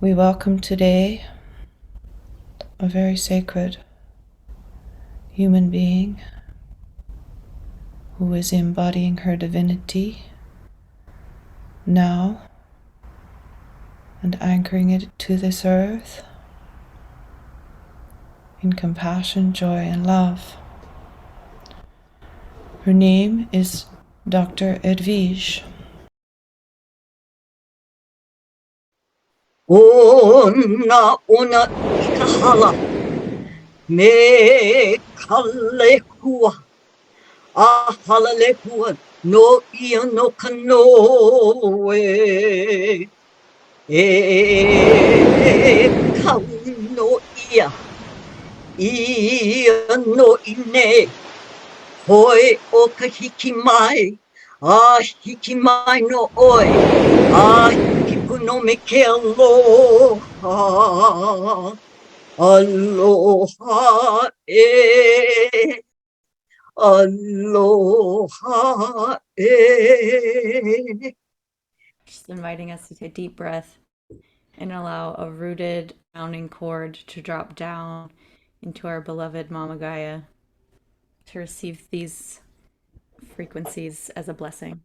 We welcome today a very sacred human being who is embodying her divinity now and anchoring it to this earth in compassion, joy, and love. Her name is Dr. Edwige. Ona ikahala me kalehua ahalalehua no ia no kanoe kau no ia no ine hoi o ka hiki mai hiki mai no oi hiki puno me ke aloha aloha aloha Just inviting us to take a deep breath and allow a rooted grounding cord to drop down into our beloved Mama Gaia to receive these frequencies as a blessing.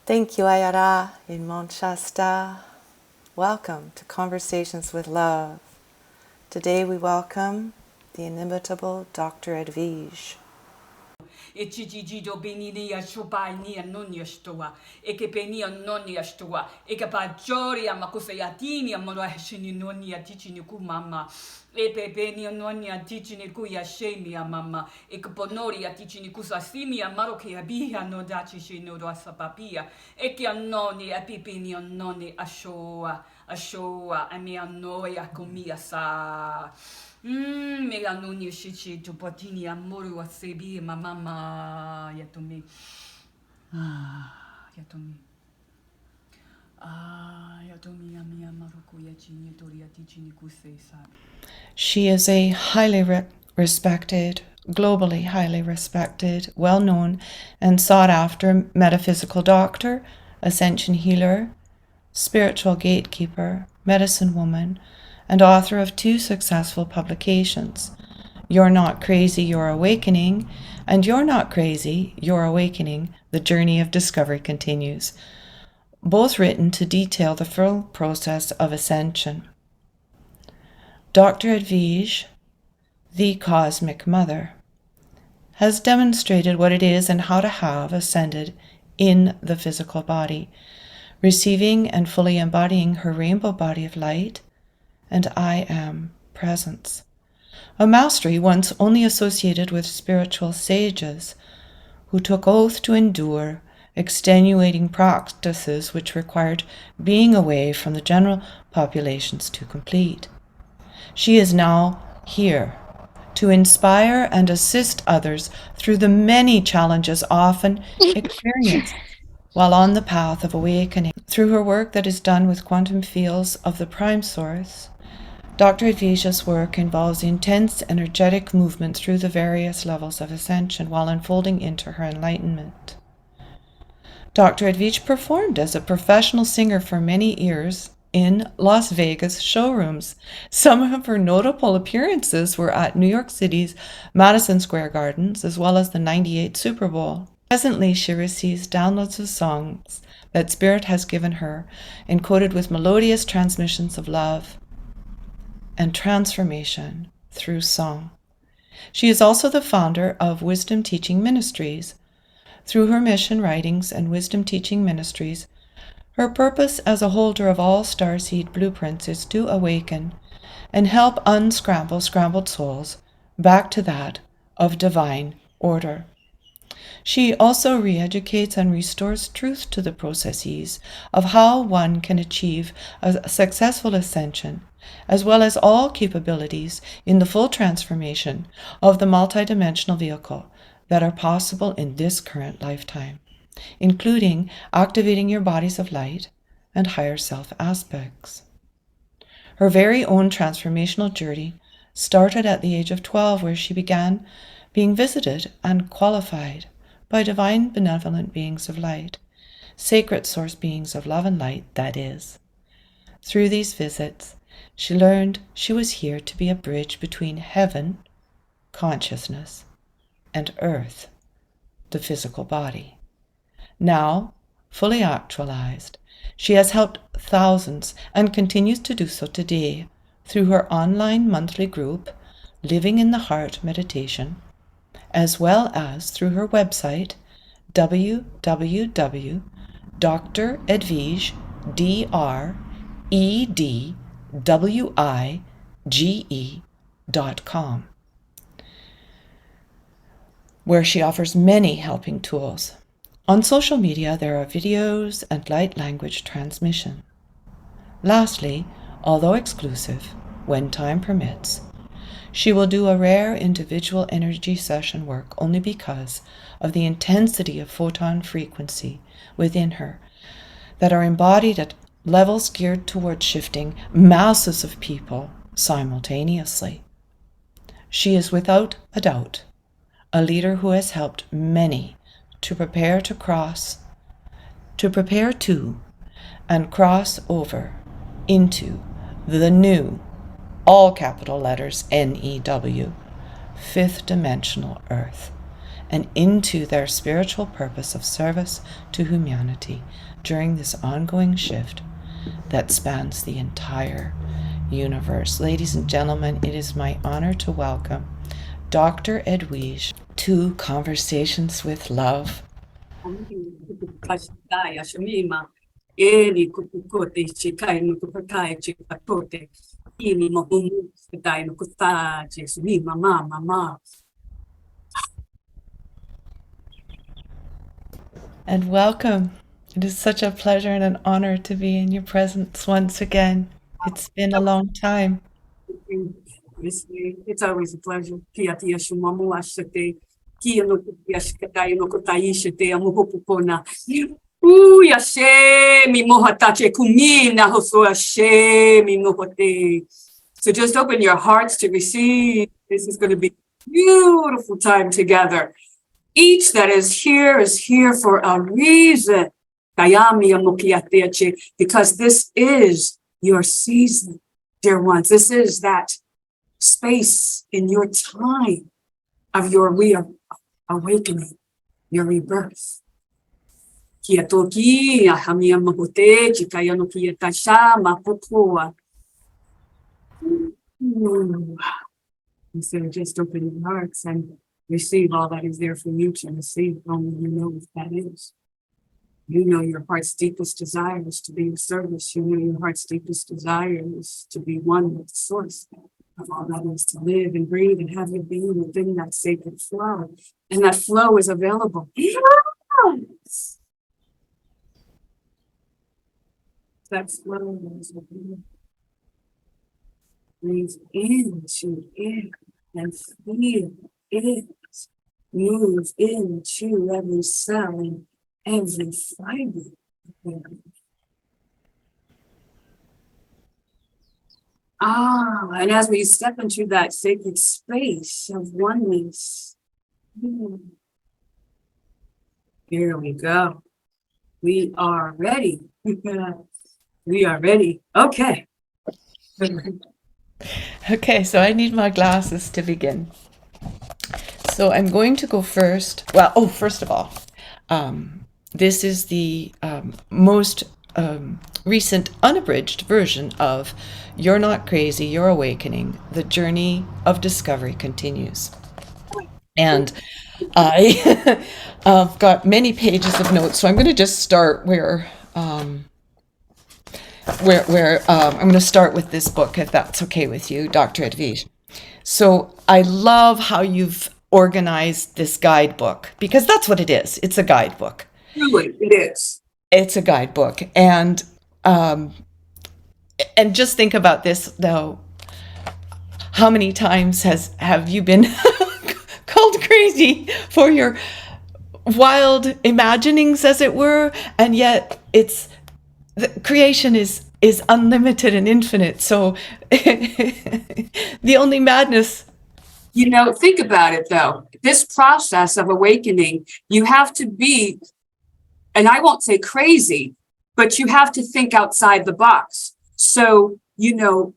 Thank you, Ayara in Mount Shasta. Welcome to Conversations with Love. Today we welcome the inimitable Dr. Edwige. E chichichido beninia shupainia nonia stoa, e che penia nonia stoa, e che pajoria makusayatini amora heshini nonia tichini kumama, e pepenia nonia tichini kuya shemia mama, e che ponoria tichini kusasimi amaro che abia no daci shino rosa papia, e che annoni a pipini annoni ashoa, a mia noia comia sa. Melanoni shichi to potini amore wasabi mama yatomi. Yatomi. She is a highly respected, globally highly respected, well-known and sought-after metaphysical doctor, Ascension Healer, spiritual gatekeeper, medicine woman, and author of 2 successful publications, You're Not Crazy, You're Awakening, and You're Not Crazy, You're Awakening, The Journey of Discovery Continues, both written to detail the full process of ascension. Dr. Edwige, the Cosmic Mother, has demonstrated what it is and how to have ascended in the physical body, receiving and fully embodying her rainbow body of light and I am presence. A mastery once only associated with spiritual sages who took oath to endure extenuating practices which required being away from the general populations to complete. She is now here to inspire and assist others through the many challenges often experienced while on the path of awakening. Through her work that is done with quantum fields of the prime source, Dr. Edwige's work involves intense energetic movement through the various levels of ascension while unfolding into her enlightenment. Dr. Edwige performed as a professional singer for many years in Las Vegas showrooms. Some of her notable appearances were at New York City's Madison Square Gardens, as well as the '98 Super Bowl. Presently, she receives downloads of songs that Spirit has given her, encoded with melodious transmissions of love and transformation through song. She is also the founder of Wisdom Teaching Ministries. Through her mission writings and Wisdom Teaching Ministries, her purpose as a holder of all starseed blueprints is to awaken and help unscramble scrambled souls back to that of divine order. She also re-educates and restores truth to the processes of how one can achieve a successful ascension, as well as all capabilities in the full transformation of the multidimensional vehicle that are possible in this current lifetime, including activating your bodies of light and higher self aspects. Her very own transformational journey started at the age of 12, where she began being visited and qualified by divine benevolent beings of light, sacred source beings of love and light, that is. Through these visits, she learned she was here to be a bridge between heaven, consciousness, and earth, the physical body. Now, fully actualized, she has helped thousands and continues to do so today through her online monthly group, Living in the Heart Meditation, as well as through her website, www.dredwige.com, where she offers many helping tools. On social media, there are videos and light language transmission. Lastly, although exclusive, when time permits, she will do a rare individual energy session work only because of the intensity of photon frequency within her that are embodied at levels geared towards shifting masses of people simultaneously. She is without a doubt a leader who has helped many to prepare to and cross over into the new, all capital letters NEW, fifth dimensional Earth, and into their spiritual purpose of service to humanity during this ongoing shift that spans the entire universe. Ladies and gentlemen, it is my honor to welcome Dr. Edwige to Conversations with Love. And welcome. It is such a pleasure and an honor to be in your presence once again. It's been a long time. It's always a pleasure. Kia tia shumamu ashate. Kia no kia shikatai no kotai shate amupupona. Yashe mi mohatache kumina hoso ashe mi mohote. So just open your hearts to receive. This is going to be a beautiful time together. Each that is here for a reason. Kayami amokiateache, because this is your season, dear ones. This is that space in your time of your awakening, your rebirth. Kiatoki, ahamia mahote, chikayano kiatasha, mapokoa. So just open your hearts and receive all that is there for you to receive. Only you know what that is. You know your heart's deepest desire is to be of service. You know your heart's deepest desire is to be one with the source of all that is, to live and breathe and have your being within that sacred flow. And that flow is available. Yes. That flow is available. Breathe into it and feel it. Move into every cell and every fiber. And as we step into that sacred space of oneness, here we go. We are ready. We are ready. Okay. Okay, so I need my glasses to begin. So I'm going to go first. Well, first of all, this is the most recent unabridged version of You're Not Crazy, You're Awakening. The journey of discovery continues. And I've got many pages of notes, so I'm going to just start where I'm going to start with this book, if that's okay with you, Dr. Edwige. So I love how you've organized this guidebook, because that's what it is. It's a guidebook. Really, it is. It's a guidebook. And just think about this, though. How many times have you been called crazy for your wild imaginings, as it were? And yet creation is unlimited and infinite. So the only madness. Think about it, though. This process of awakening, you have to be, and I won't say crazy, but you have to think outside the box. So, you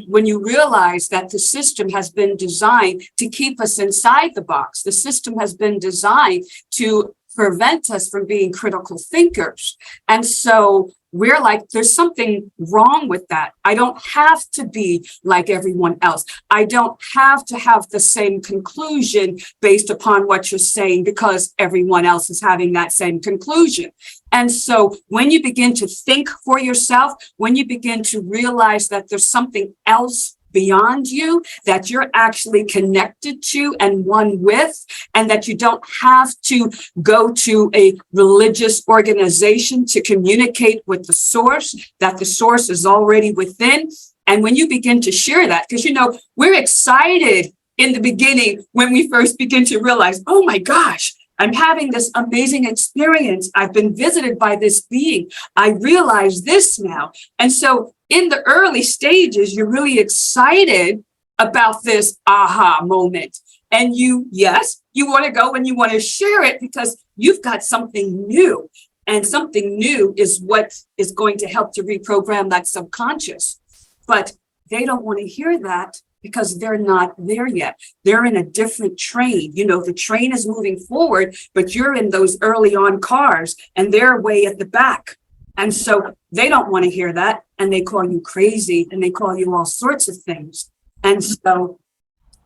when you realize that the system has been designed to keep us inside the box, the system has been designed to prevent us from being critical thinkers. And so we're like, there's something wrong with that. I don't have to be like everyone else. I don't have to have the same conclusion based upon what you're saying because everyone else is having that same conclusion. And so when you begin to think for yourself, when you begin to realize that there's something else beyond you that you're actually connected to and one with, and that you don't have to go to a religious organization to communicate with the source, that the source is already within. And when you begin to share that, because we're excited in the beginning when we first begin to realize, oh my gosh, I'm having this amazing experience. I've been visited by this being. I realize this now. And so in the early stages, you're really excited about this aha moment. And you want to go and you want to share it because you've got something new. And something new is what is going to help to reprogram that subconscious. But they don't want to hear that because they're not there yet. They're in a different train. The train is moving forward, but you're in those early on cars and they're way at the back. And so they don't want to hear that. And they call you crazy and they call you all sorts of things. And so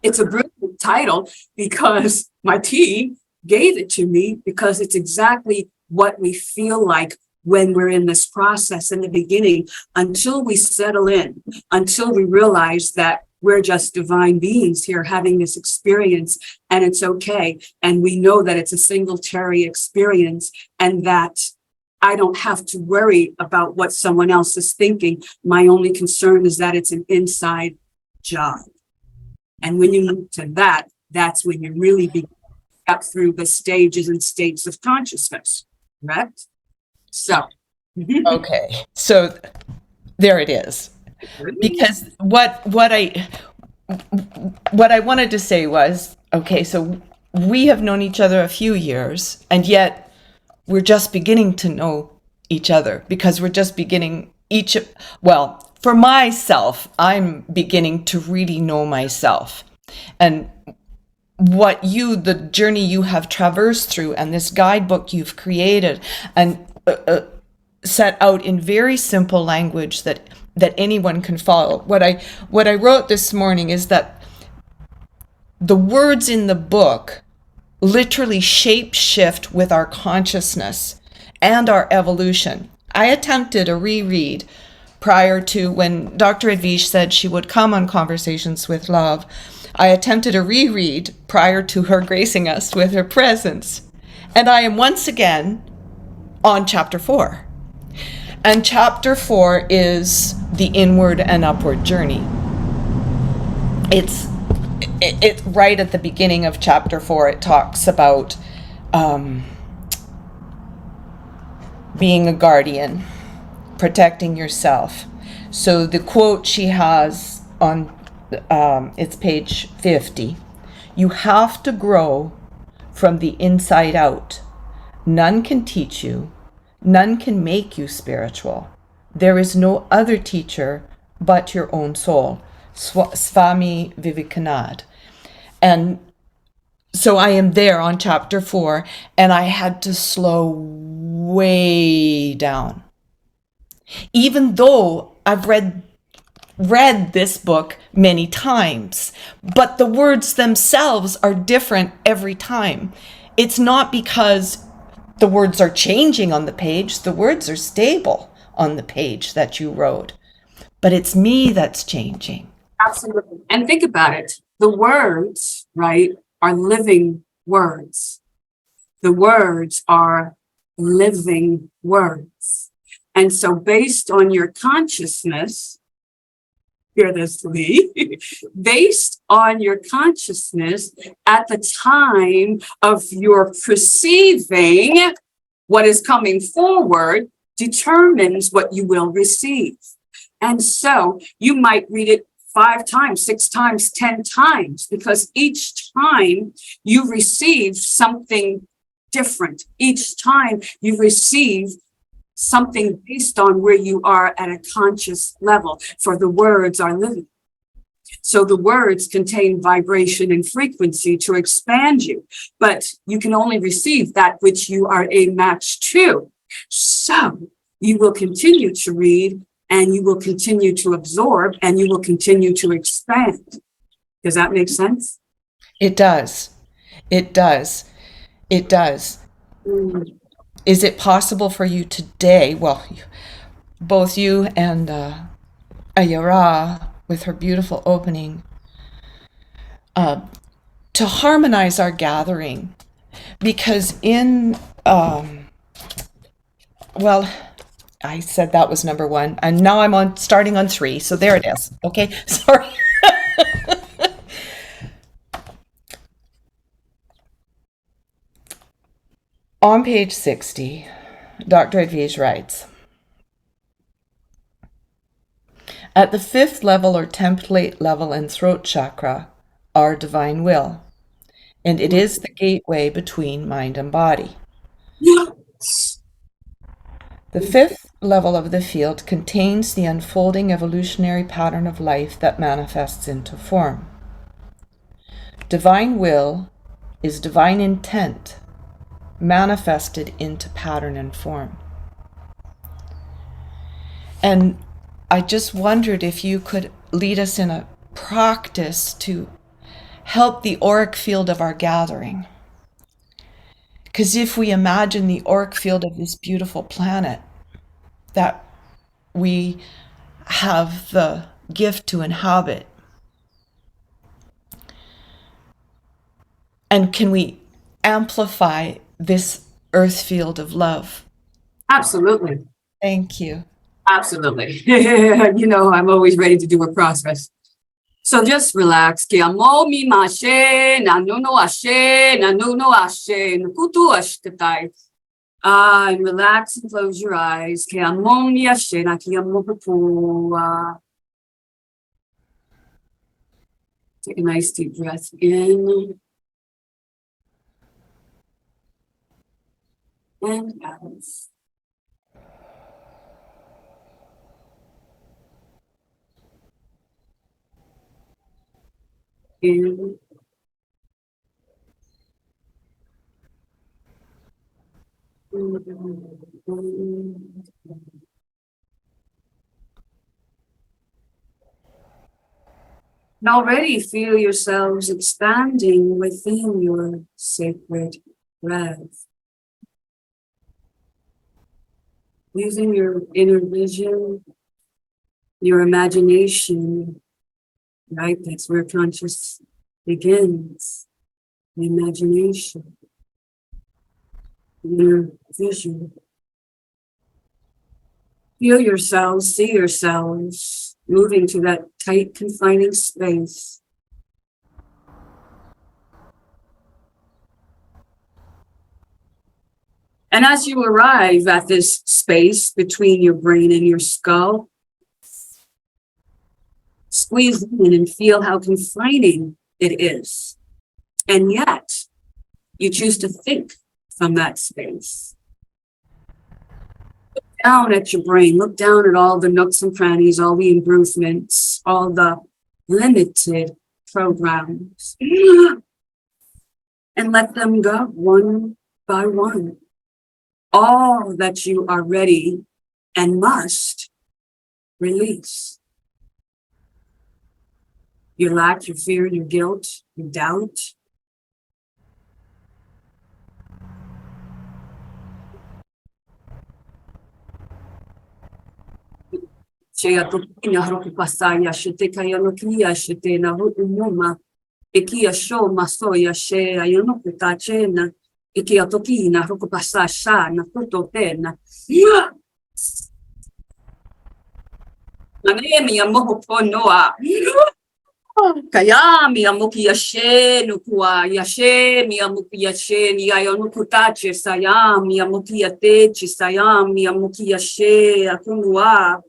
it's a brilliant title because my team gave it to me because it's exactly what we feel like when we're in this process in the beginning, until we settle in, until we realize that we're just divine beings here having this experience and it's okay. And we know that it's a singletary experience and that I don't have to worry about what someone else is thinking. My only concern is that it's an inside job. And when you move to that, that's when you really begin up through the stages and states of consciousness, correct? So. Okay. So there it is. Because what I wanted to say was, okay, so we have known each other a few years, and yet we're just beginning to know each other because we're just beginning well, for myself, I'm beginning to really know myself. And the journey you have traversed through, and this guidebook you've created and set out in very simple language that anyone can follow. What I wrote this morning is that the words in the book literally shape shift with our consciousness and our evolution. I attempted a reread prior to when Dr. Edwige said she would come on Conversations with Love. I attempted a reread prior to her gracing us with her presence. And I am once again on chapter 4. And chapter 4 is the inward and upward journey. It's right at the beginning of chapter 4. It talks about being a guardian, protecting yourself. So the quote she has on it's page 50. You have to grow from the inside out. None can teach you. None can make you spiritual. There is no other teacher but your own soul. Swami Vivekananda. And so I am there on chapter 4, and I had to slow way down. Even though I've read this book many times, but the words themselves are different every time. It's not because the words are changing on the page. The words are stable on the page that you wrote, but it's me that's changing. Absolutely. And think about it. The words, right, are living words. The words are living words. And so based on your consciousness, hear this, Lee, based on your consciousness at the time of your perceiving what is coming forward determines what you will receive. And so you might read it 5 times, 6 times, 10 times, because each time you receive something different. Each time you receive something based on where you are at a conscious level, for the words are living. So the words contain vibration and frequency to expand you, but you can only receive that which you are a match to. So you will continue to read, and you will continue to absorb, and you will continue to expand. Does that make sense? It does. It does. It does. Is it possible for you today, well, both you and Ayara, with her beautiful opening, to harmonize our gathering? Because well, I said that was number 1, and now I'm starting on 3, so there it is. Okay, sorry. On page 60, Dr. Edwige writes, at the 5th level or template level in throat chakra, our divine will, and it is the gateway between mind and body. Yes. The 5th level of the field contains the unfolding evolutionary pattern of life that manifests into form. Divine will is divine intent manifested into pattern and form. And I just wondered if you could lead us in a practice to help the auric field of our gathering. Because if we imagine the auric field of this beautiful planet that we have the gift to inhabit, and can we amplify this earth field of love? Absolutely. Thank you. Absolutely. You know, I'm always ready to do a process. So just relax. Ki amo mi mashe, na no ashe, na no ashe, nukutu ashkatai. And relax and close your eyes. Ke amonia shena ki amopapua. Take a nice deep breath in and out. In and already feel yourselves expanding within your sacred breath. Using your inner vision, your imagination, right? That's where conscious begins. The imagination, your vision. Feel yourselves, see yourselves moving to that tight, confining space. And as you arrive at this space between your brain and your skull, squeeze in and feel how confining it is. And yet, you choose to think from that space. Look down at your brain, look down at all the nooks and crannies, all the improvements, all the limited programs, and let them go one by one. All that you are ready and must release. Your lack, your fear, your guilt, your doubt. Shea tokina haroki pasaya shete kaya nokia shete na hu umuma ikia sho masoya she ayono kutachena ikia tokina haroki pasasha na kutotena Nanemi amoho ponoa kaya mi amuki yashe nukua yashe mi amuki yashe ni ayono kutache sayam mi amuki yate chisayam mi amuki yashe akunua.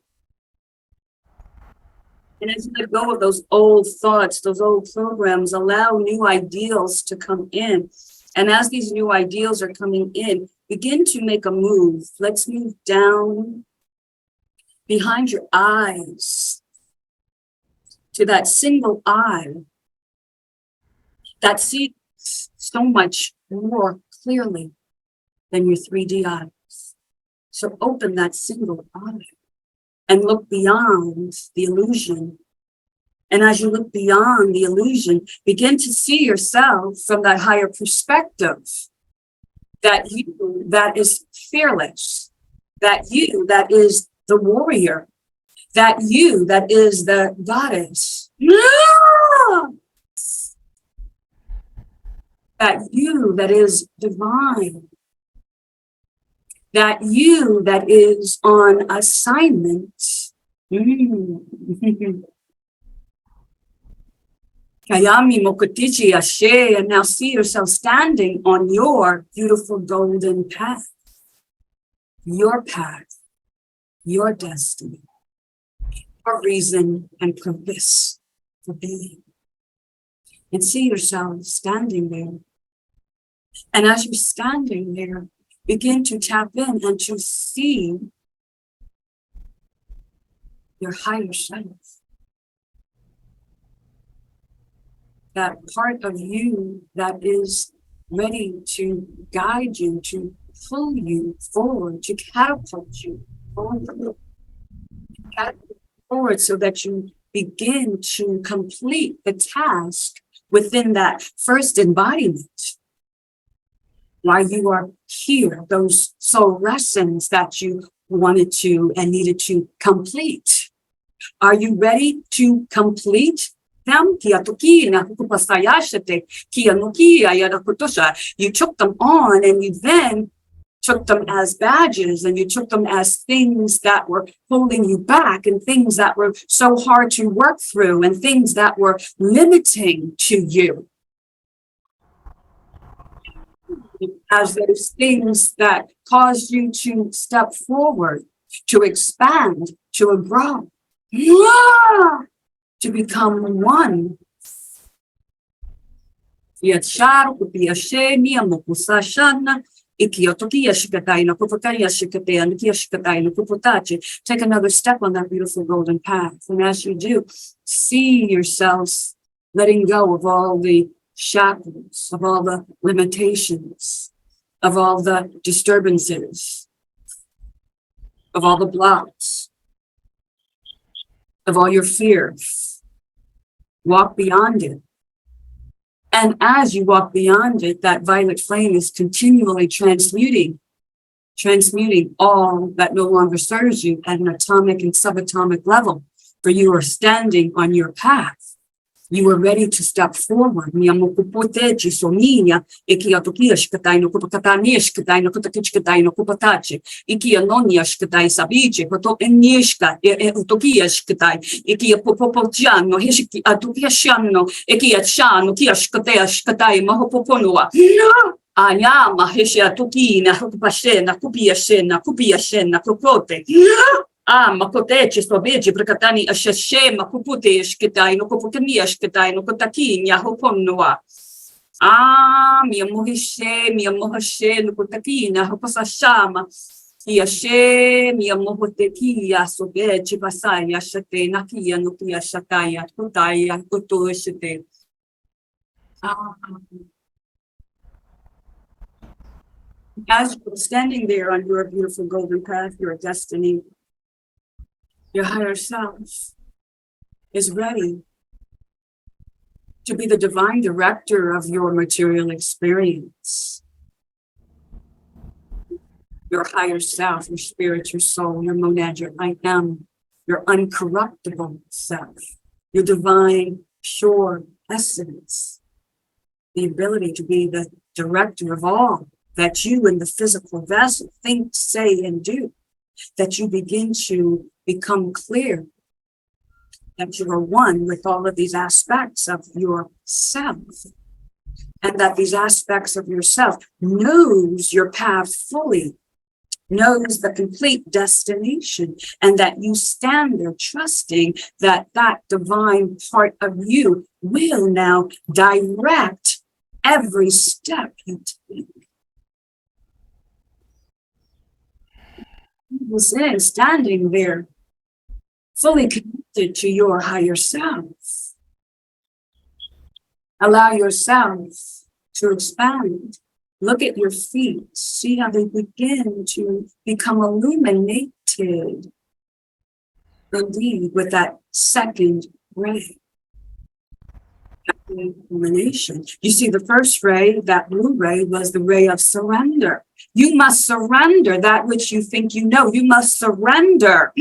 And as you let go of those old thoughts, those old programs, allow new ideals to come in. And as these new ideals are coming in, begin to make a move. Let's move down behind your eyes to that single eye that sees so much more clearly than your 3D eyes. So open that single eye and look beyond the illusion. And as you look beyond the illusion, begin to see yourself from that higher perspective, that you that is fearless, that you that is the warrior, that you that is the goddess, that you that is divine, that you that is on assignment. Kayami Mokutichi Ashe, and now see yourself standing on your beautiful golden path, your destiny, your reason and purpose for being. And see yourself standing there. And as you're standing there, begin to tap in and to see your higher self. That part of you that is ready to guide you, to pull you forward, to catapult you forward so that you begin to complete the task within that first embodiment. While you are here, those soul lessons that you wanted to and needed to complete. Are you ready to complete them? You took them on and you then took them as badges and you took them as things that were holding you back and things that were so hard to work through and things that were limiting to you. as those things that cause you to step forward, to expand, to grow, to become one. Yachar could be a shame, a mokusashana, ikiotokia shikataina, kupotaya shikatea, and kiashikataina, kupotachi. Take another step on that beautiful golden path. And as you do, see yourselves letting go of all the shackles, of all the limitations, of all the disturbances, of all the blocks, of all your fears. Walk beyond it. And as you walk beyond it, that violet flame is continually transmuting all that no longer serves you at an atomic and subatomic level. For you are standing on your path. You are ready to step forward. You are makoteche sobeje brakatani ashashe makupute shkitai no koputani ashkitai no kotakinya hoponwa. Miyamohishe no kotakina hopasashama. Yashe miyamohotekia sobeje basaya shate nakia no kia shataya kutaya kutushite. As you're standing there on your beautiful golden path, your destiny, your higher self is ready to be the divine director of your material experience. Your higher self, your spirit, your soul, your monad, your I am, your uncorruptible self, your divine, pure essence, the ability to be the director of all that you in the physical vessel think, say, and do, that you begin to become clear that you are one with all of these aspects of yourself, and that these aspects of yourself knows your path fully, knows the complete destination, and that you stand there trusting that that divine part of you will now direct every step you take. This is standing there, fully connected to your higher self. Allow yourself to expand. Look at your feet. See how they begin to become illuminated. Indeed, with that second ray. Illumination. You see, the first ray, that blue ray, was the ray of surrender. You must surrender that which you think you know. You must surrender.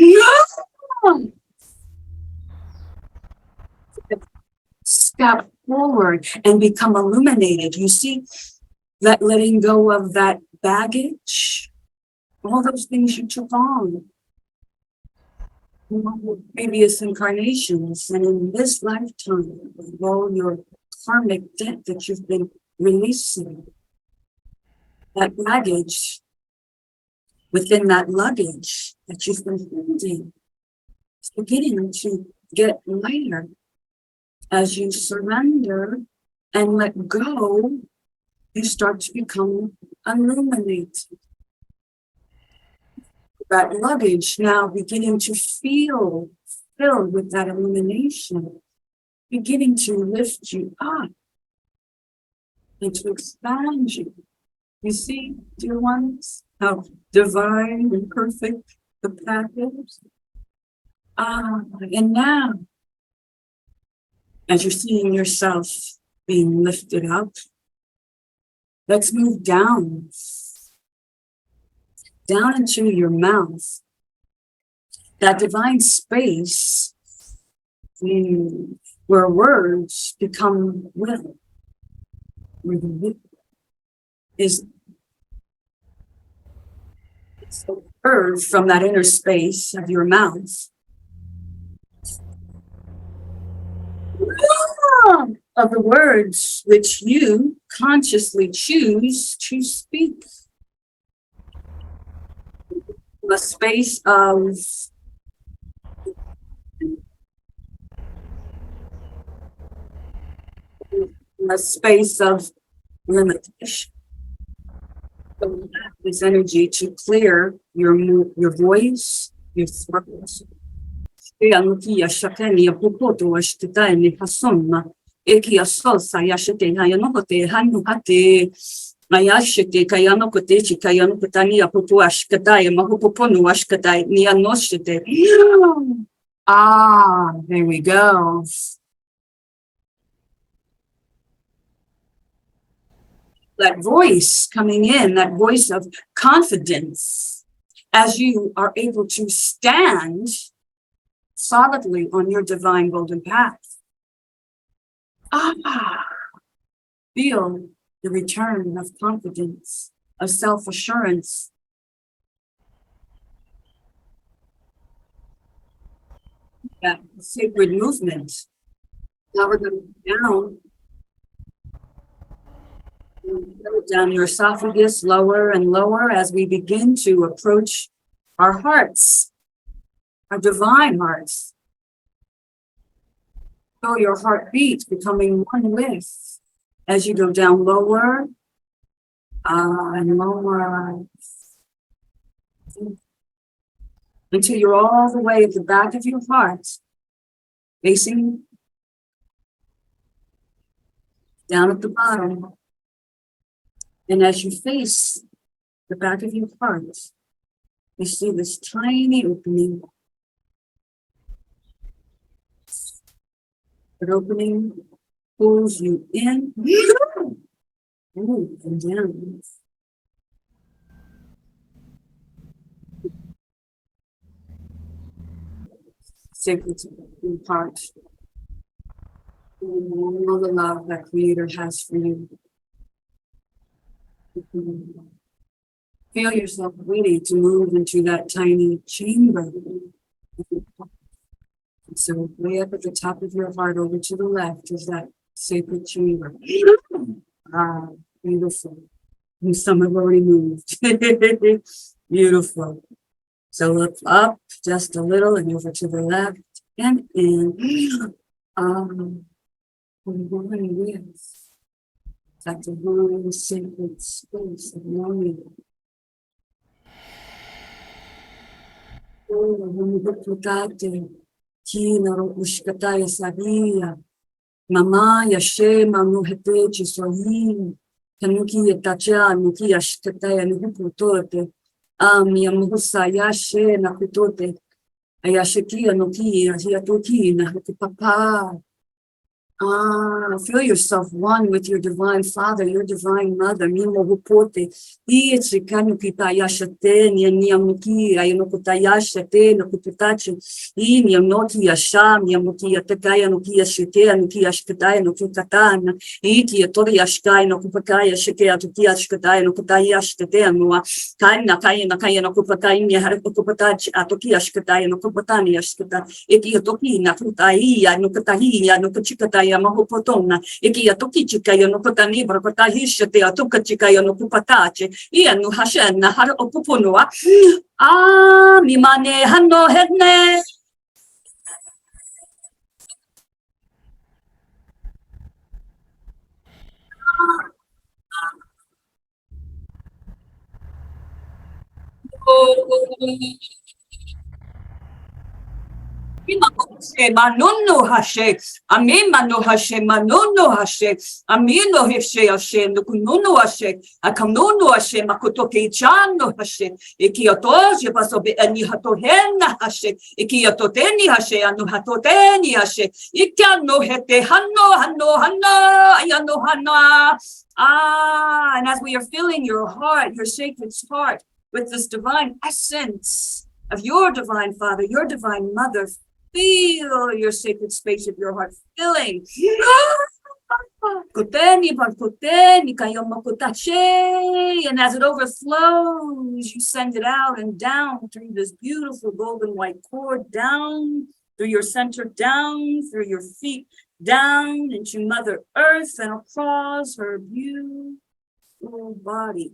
Step forward and become illuminated. You see, letting go of that baggage, all those things you took on in previous incarnations and in this lifetime, with all your karmic debt that you've been releasing. That baggage, within that luggage that you've been holding, is beginning to get lighter as you surrender and let go. You start to become illuminated. That luggage now beginning to feel filled with that illumination, beginning to lift you up and to expand you. You see, dear ones, how divine and perfect the path is. And now, as you're seeing yourself being lifted up, let's move down into your mouth, that divine space where words become will, where the will is heard from that inner space of your mouth. of the words which you consciously choose to speak. The space of limitation. So this energy to clear your voice, your throat. Anukia shakani apopoto ashtetani hasoma. Eki asosa yashete hayanokote hanuhate. Mayashete kayano kotechi kayano kotani apopo ashkatai mahopopono ashkatai nianoshete. Ah, there we go. That voice coming in, that voice of confidence, as you are able to stand solidly on your divine golden path. Feel the return of confidence, of self-assurance. That sacred movement. Now we're going to go down your esophagus, lower and lower, as we begin to approach our hearts, our divine hearts. Feel your heartbeat becoming one with as you go down lower and lower until you're all the way at the back of your heart, facing down at the bottom. And as you face the back of your heart, you see this tiny opening. That opening pulls you in and down. Sacred heart. All the love that Creator has for you. Feel yourself ready to move into that tiny chamber. So way up at the top of your heart, over to the left, is that sacred chamber. Ah, beautiful. And some have already moved. Beautiful. So look up just a little and over to the left and in. With that divine sacred space of knowing. Kinaro ushkataya sabia, mama yashe manu hetechi sohin, kanuki yatacha, nuki yashkataya nukutote, yamusa yashe nakutote, ayashikia nuki, ayatoki na papa. Feel yourself one with your divine father, your divine mother. Mimo hupote. Ichi kanu kitayashate, niamuki, ayanokutayashate, nokutachi. Niamnoti yasham, niamuki yatakaya, noki yashite, noki yashkataya, nokutana. Iti yatori yashkai, nokupakaya, shikea, tuki yashkataya, nokutayashkate, noa. Kaina, kaya, nokupakai, niharikupatachi, atoki yashkataya, nokupatani yashkata. Iti yatoki, nakutai, nokutahi, nokachikataya. Mahopotona, iki atokichika yanokotani, barkotahisha, atokachica yanokupatache, ianu hashen, har opoponoa. Mimane hano hedne. Manono hashe, amemano hashe, manono hashe, amino hashe hashe, nukunono hashe, akamono hashe, makotoke chano hashe, ikiotoje pasobe ani hatohena hashe, ikiototeni hashe, anu hatoteni hashe, ikano hete hano, ayano hana. And as we are filling your heart, your sacred heart, with this divine essence of your divine father, your divine mother, feel your sacred space of your heart filling. And as it overflows, you send it out and down through this beautiful golden white cord, down through your center, down through your feet, down into Mother Earth and across her beautiful body,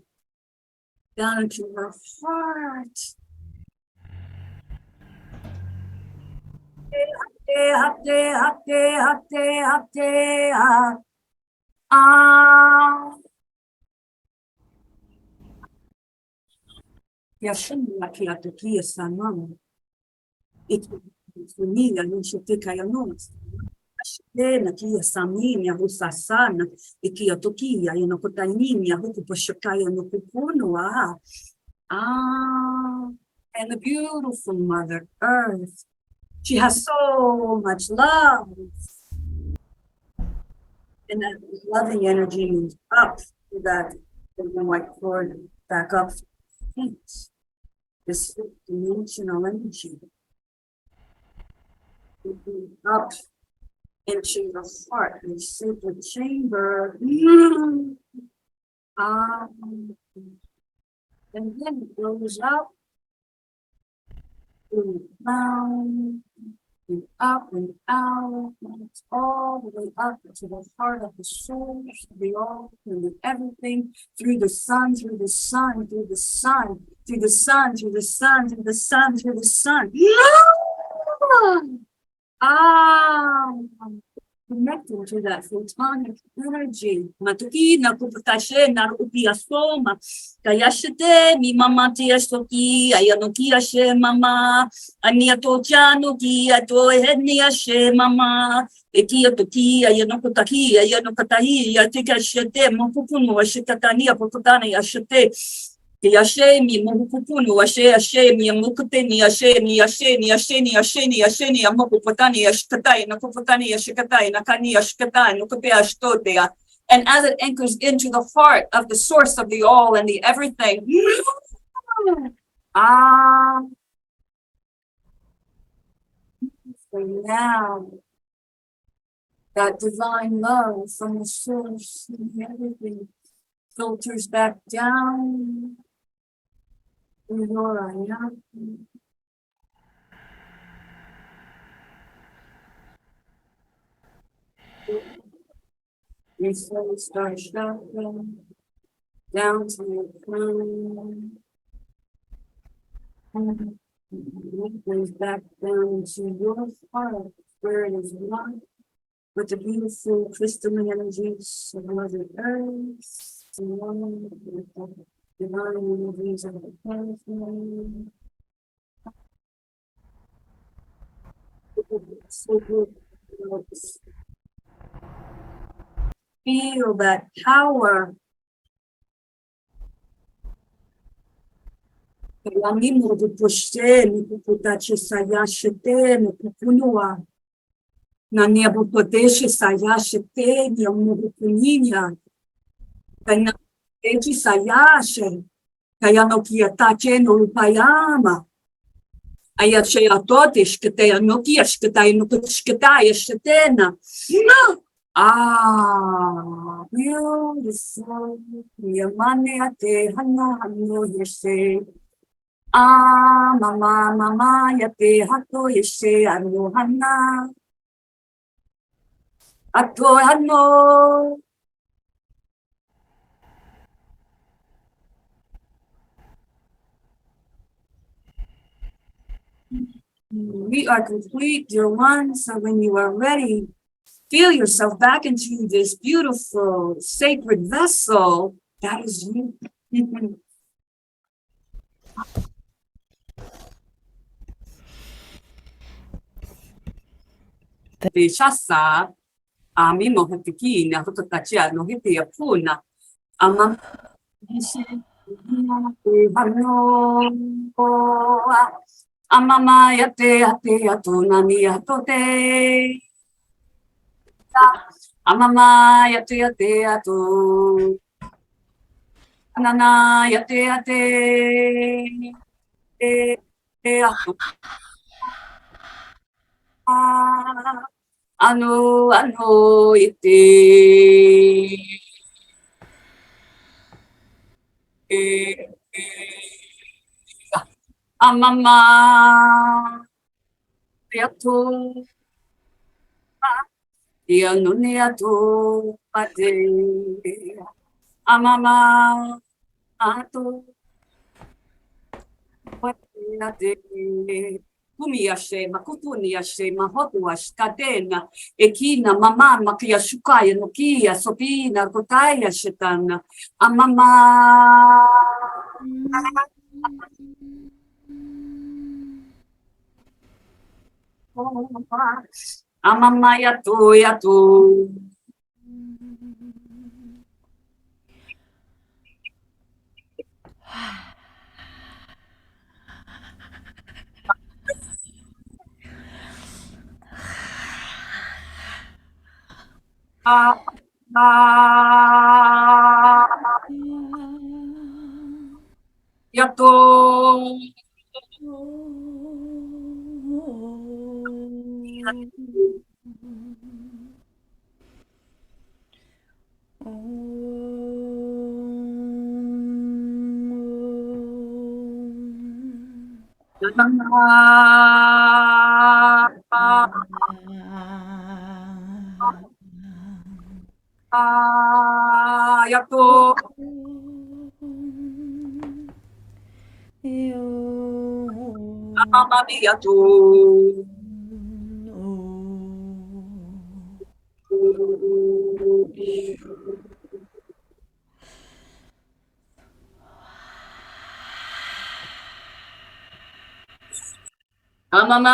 down into her heart. Yashimla kiatukia sanama. Ikifunia nishoteka ya nonsi. Tena kia samini husasana ikiatokia inokotanyini huku poshokaya nokukunwa. And the beautiful Mother Earth. She has so much love. And that loving energy moves up to that white cord, back up to the feet. This dimensional energy. Up into the heart, the sacred chamber. And then it goes up, and down, and up and out, and it's all the way up to the heart of the source, the all, and the everything, through the sun, through the sun, through the sun, through the sun, through the sun, through the sun, through the sun. Connecting to that photonic energy. Matuki na kuputashe na upia soma. Kayashite mi mama tia soki ayanoki ashe mama. Ania to chano ki ato heni ashe mama. Eki atoki ayanokotaki ayanokatahi yatika shete mokupunu ashikatania pokotana yashete. Yashe mi mokupunu ashe mi mokuteni ashe ni ashe ni ashe ni ashe ni ashe ni amokupotani yashikatai nakupotani yashikatai nakani yashikatai nokupe ashtotea. And as it anchors into the heart of the source of the all and the everything, so now that divine love from the source and everything filters back down. We slowly start shuffling down to your crown. And it goes back down to your heart, where it is one with the beautiful crystalline energies of Mother Earth, and one with the divine energies of the Earth. Feel that power. Mimo pushte ni kuputache sayashete ni kupunua. Na niabupodeshe sayashete ni amubupuninya. Kaya eji sayashe. Kaya no kiatache no upayama. Ayache atotish kete anokiash kete no kushketa yashetena. Beautiful. Yamane ate hana hano yese. Mama yate hato yese ano hana. Ato hano. We are complete, dear one. So when you are ready, feel yourself back into this beautiful sacred vessel. That is you. The shasa, mimo hatiki na hototachia no hiti yapuna. Ama Amama yate atuna mi atote. Amama yate atu. Anana yate atu. Ano ite. Amama yatu. Ianuneato ate amama ato ate kumiashe makutuniashe mahotuash kadena ekina mama makia shukaya nokia sopina kotaya shetana amama amama yato yato yato amama yato amama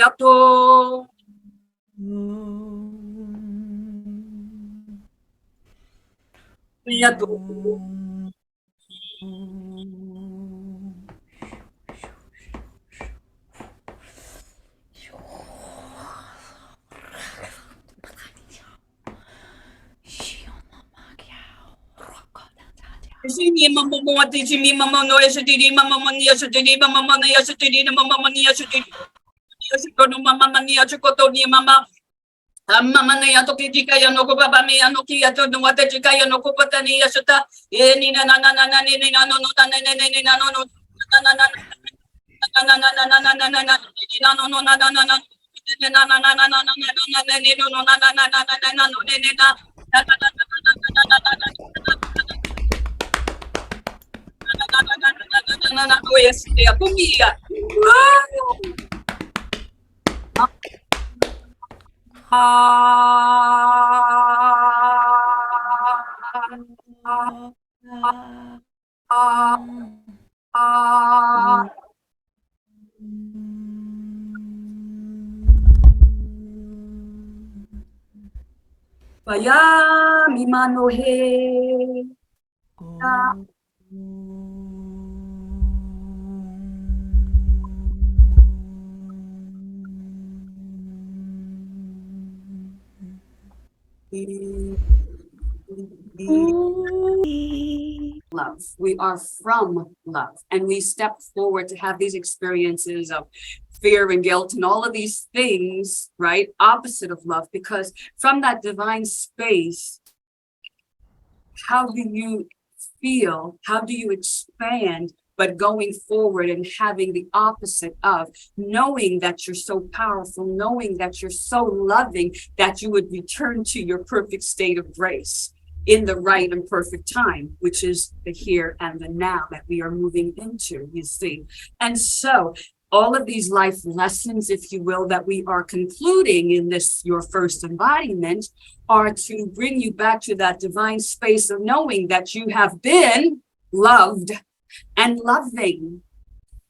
yato yato Sini mama mo ati sini mama no yasa tini mama mani yasa tini mama mani yasa tini mama mani yasa tini yasa kono mama mani yasa koto ni mama mama na yato kijika ya no ko baba mi ano ki yato no wate jika ya no ko patani yasa ta ni na na na na na ni na no no na na na na no no na na na na na na na na na na na na no no na na na na na na na na na na na ni no no na na na na na na no ni na na na na na na na Vaya mi mano he. Love. We are from love, and we step forward to have these experiences of fear and guilt and all of these things, right? Opposite of love, because from that divine space, how do you feel? How do you expand? But going forward and having the opposite of knowing that you're so powerful, knowing that you're so loving, that you would return to your perfect state of grace in the right and perfect time, which is the here and the now that we are moving into, you see. And so all of these life lessons, if you will, that we are concluding in this, your first embodiment, are to bring you back to that divine space of knowing that you have been loved and loving,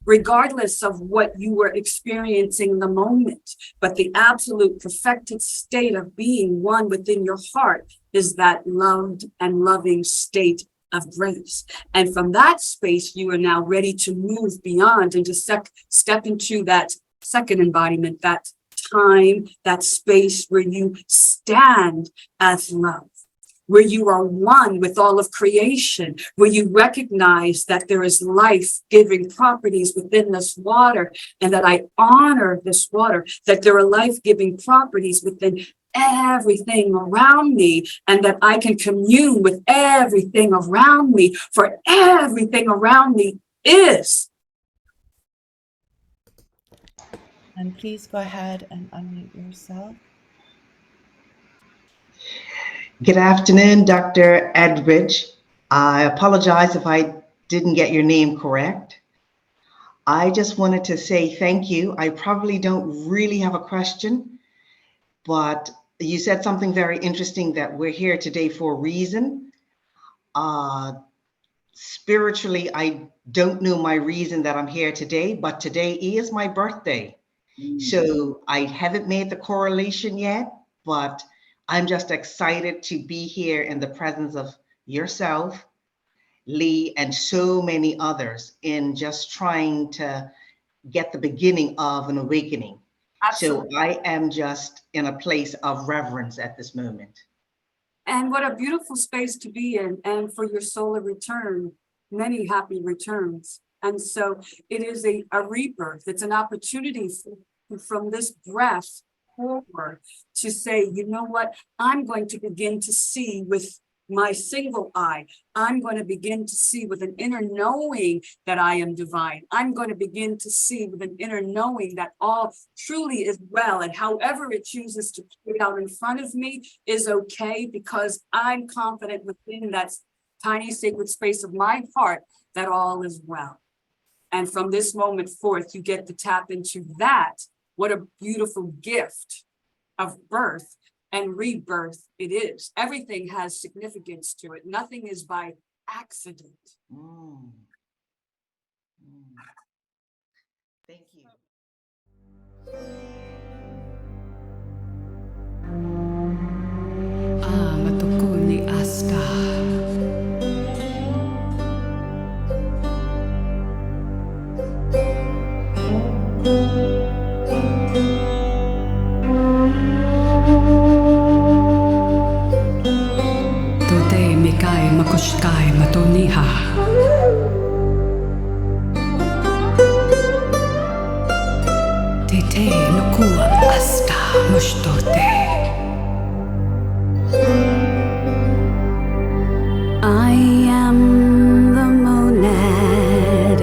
regardless of what you were experiencing in the moment. But the absolute perfected state of being one within your heart is that loved and loving state of grace. And from that space, you are now ready to move beyond and to step into that second embodiment, that time, that space where you stand as love, where you are one with all of creation, where you recognize that there is life-giving properties within this water, and that I honor this water, that there are life-giving properties within everything around me, and that I can commune with everything around me, for everything around me is. And please go ahead and unmute yourself. Good afternoon, Dr. Edwige. I apologize if I didn't get your name correct. I just wanted to say thank you. I probably don't really have a question, but you said something very interesting, that we're here today for a reason. Spiritually, I don't know my reason that I'm here today, but today is my birthday. So I haven't made the correlation yet, but I'm just excited to be here in the presence of yourself, Lee, and so many others, in just trying to get the beginning of an awakening. Absolutely. So I am just in a place of reverence at this moment. And what a beautiful space to be in, and for your solar return, many happy returns. And so it is a rebirth. It's an opportunity from this breath forward to say, you know what, I'm going to begin to see with my single eye. I'm going to begin to see with an inner knowing that I am divine. I'm going to begin to see with an inner knowing that all truly is well, and however it chooses to play out in front of me is okay, because I'm confident within that tiny sacred space of my heart that all is well. And from this moment forth, you get to tap into that. What a beautiful gift of birth and rebirth it is. Everything has significance to it. Nothing is by accident. Thank you. Matukuni asta. Tote mikai makushkai matoniha. Tete nukua asta mushtote. I am the monad.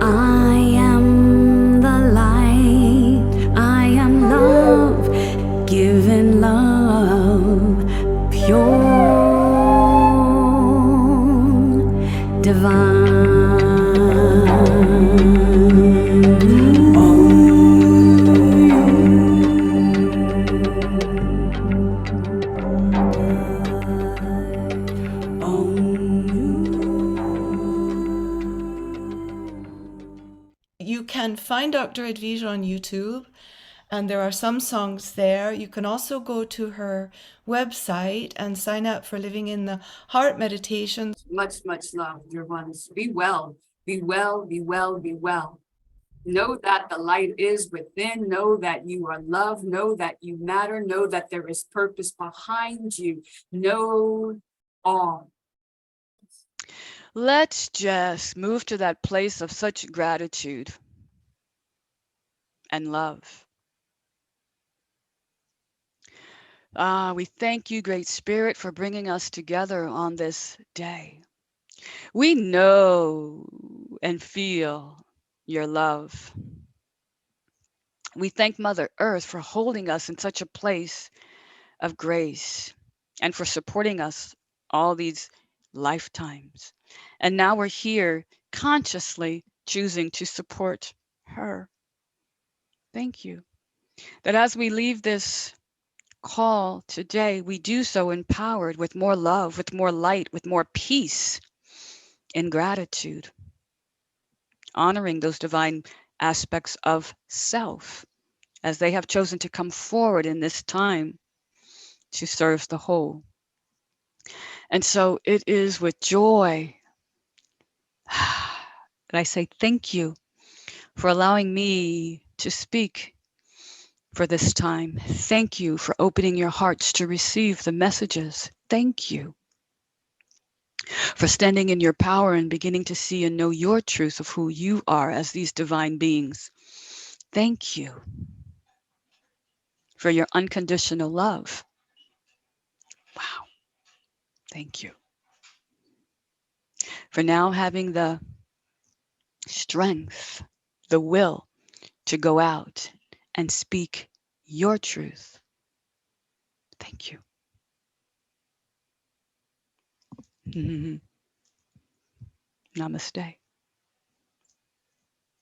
I am the light. I am love, given love, pure, divine. You can find Dr. Edwige on YouTube, and there are some songs there. You can also go to her website and sign up for Living in the Heart meditations. Much, much love, dear ones. Be well, be well, be well, be well. Know that the light is within. Know that you are loved. Know that you matter. Know that there is purpose behind you. Know all. Let's just move to that place of such gratitude and love. We thank you, Great Spirit, for bringing us together on this day. We know and feel your love. We thank Mother Earth for holding us in such a place of grace and for supporting us all these lifetimes. And now we're here consciously choosing to support her. Thank you. That as we leave this call today, we do so empowered with more love, with more light, with more peace, in gratitude, honoring those divine aspects of self as they have chosen to come forward in this time to serve the whole. And so it is with joy that I say thank you for allowing me to speak for this time. Thank you for opening your hearts to receive the messages. Thank you for standing in your power and beginning to see and know your truth of who you are as these divine beings. Thank you for your unconditional love. Wow. Thank you. For now having the strength, the will to go out and speak your truth. Thank you. Namaste.